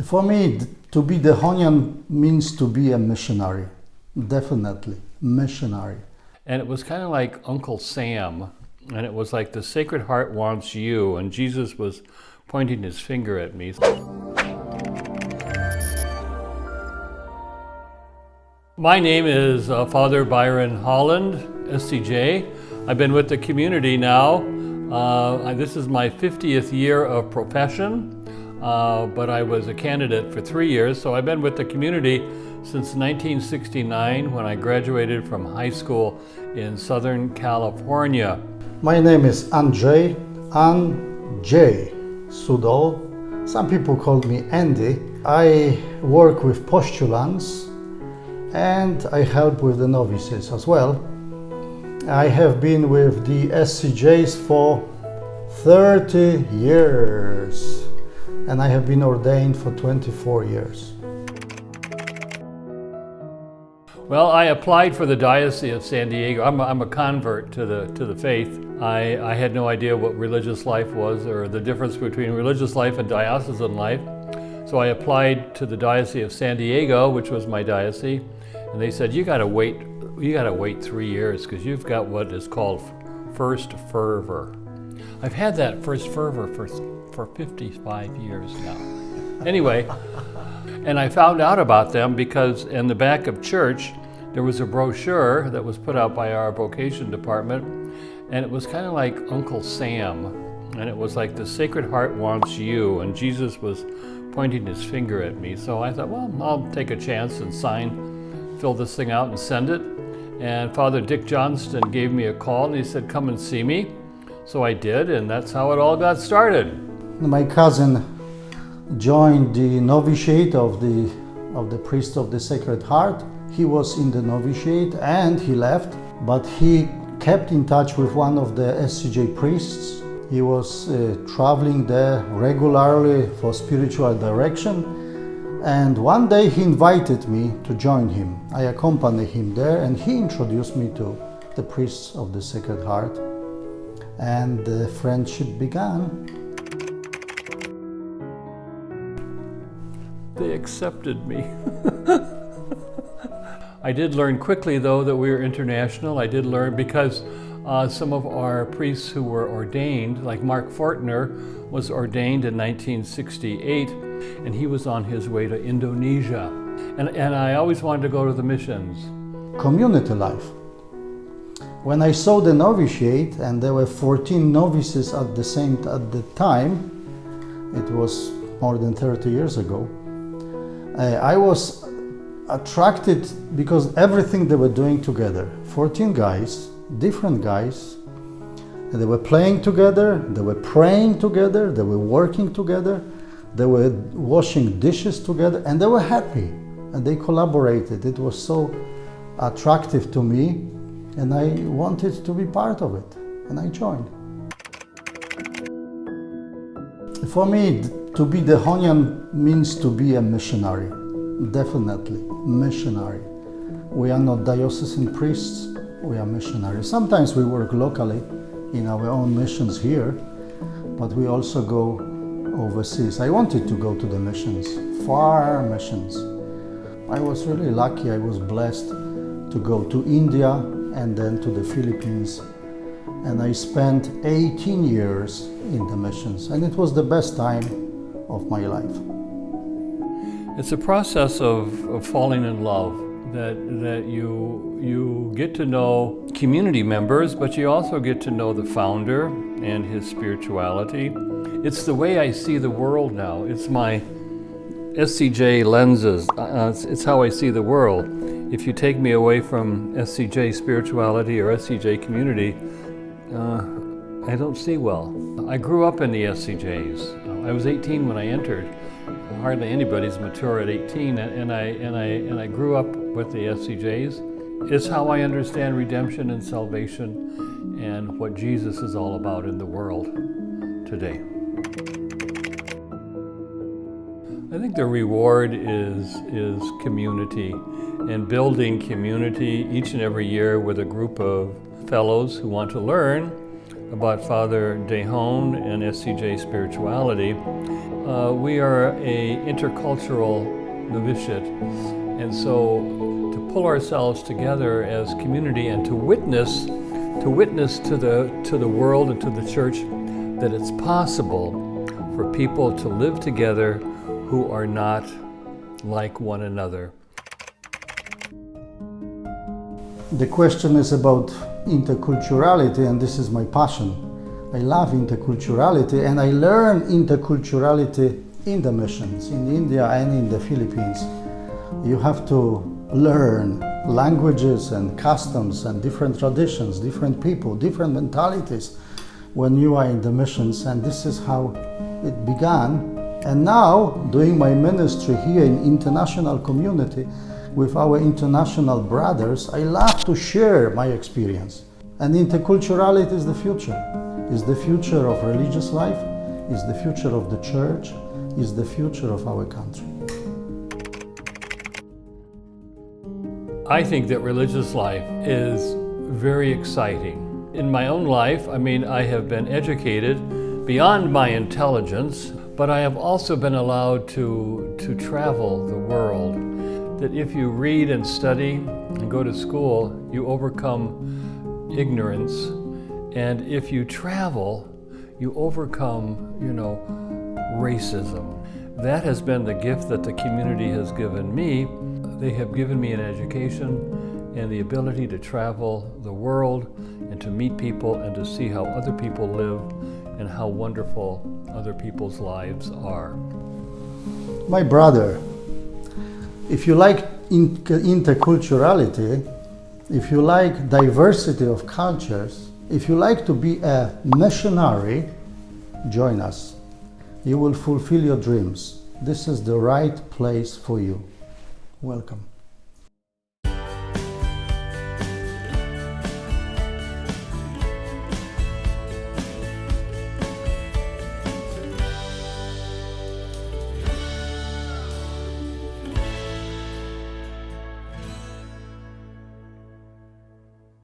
For me, to be Dehonian means to be a missionary. Definitely, missionary. And it was kind of like Uncle Sam, and it was like the Sacred Heart wants you, and Jesus was pointing his finger at me. My name is Father Byron Haaland, SCJ. I've been with the community now. This is my 50th year of profession, but I was a candidate for 3 years, so I've been with the community since 1969 when I graduated from high school in Southern California. My name is Andrzej, Sudol. Some people call me Andy. I work with postulants and I help with the novices as well. I have been with the SCJs for 30 years and I have been ordained for 24 years. Well, I applied for the Diocese of San Diego. I'm a convert to the faith. I had no idea what religious life was or the difference between religious life and diocesan life. So I applied to the Diocese of San Diego, which was my diocese, and they said, you gotta wait 3 years because you've got what is called first fervor. I've had that first fervor for 55 years now. Anyway, and I found out about them because in the back of church, there was a brochure that was put out by our Vocation department, and it was kind of like Uncle Sam, and it was like the Sacred Heart wants you, and Jesus was pointing his finger at me. So I thought, well, I'll take a chance and fill this thing out and send it. And Father Dick Johnston gave me a call and he said, come and see me. So I did, and that's how it all got started. My cousin joined the novitiate of the priest of the Sacred Heart. He was in the novitiate and he left, but he kept in touch with one of the SCJ priests. He was traveling there regularly for spiritual direction, and one day he invited me to join him. I accompanied him there and he introduced me to the priests of the Sacred Heart, and the friendship began. They accepted me. I did learn quickly, though, that we were international. I did learn because some of our priests who were ordained, like Mark Fortner, was ordained in 1968, and he was on his way to Indonesia. And I always wanted to go to the missions. Community life. When I saw the novitiate, and there were 14 novices at the time, it was more than 30 years ago, I was attracted because everything they were doing together, 14 guys, different guys, and they were playing together, they were praying together, they were working together, they were washing dishes together, and they were happy, and they collaborated. It was so attractive to me, and I wanted to be part of it, and I joined. For me, to be Dehonian means to be a missionary. Definitely, missionary. We are not diocesan priests, we are missionaries. Sometimes we work locally in our own missions here, but we also go overseas. I wanted to go to the missions, far missions. I was really lucky, I was blessed to go to India and then to the Philippines. And I spent 18 years in the missions, and it was the best time of my life. It's a process of falling in love, that you get to know community members, but you also get to know the founder and his spirituality. It's the way I see the world now. It's my SCJ lenses. It's how I see the world. If you take me away from SCJ spirituality or SCJ community, I don't see well. I grew up in the SCJs. I was 18 when I entered. Hardly anybody's mature at 18, and I grew up with the SCJs. It's how I understand redemption and salvation and what Jesus is all about in the world today. I think the reward is community, and building community each and every year with a group of fellows who want to learn about Father Dehon and SCJ spirituality. We are a intercultural novitiate, and so to pull ourselves together as community and to witness to the world and to the church that it's possible for people to live together who are not like one another. The question is about interculturality, and this is my passion. I love interculturality, and I learn interculturality in the missions, in India and in the Philippines. You have to learn languages and customs and different traditions, different people, different mentalities when you are in the missions, and this is how it began. And now, doing my ministry here in international community with our international brothers, I love to share my experience. And interculturality is the future. Is the future of religious life, is the future of the church, is the future of our country. I think that religious life is very exciting. In my own life, I have been educated beyond my intelligence, but I have also been allowed to travel the world. That if you read and study and go to school, you overcome ignorance. And if you travel, you overcome, racism. That has been the gift that the community has given me. They have given me an education and the ability to travel the world and to meet people and to see how other people live and how wonderful other people's lives are. My brother, if you like interculturality, if you like diversity of cultures, if you like to be a missionary, join us. You will fulfill your dreams. This is the right place for you. Welcome.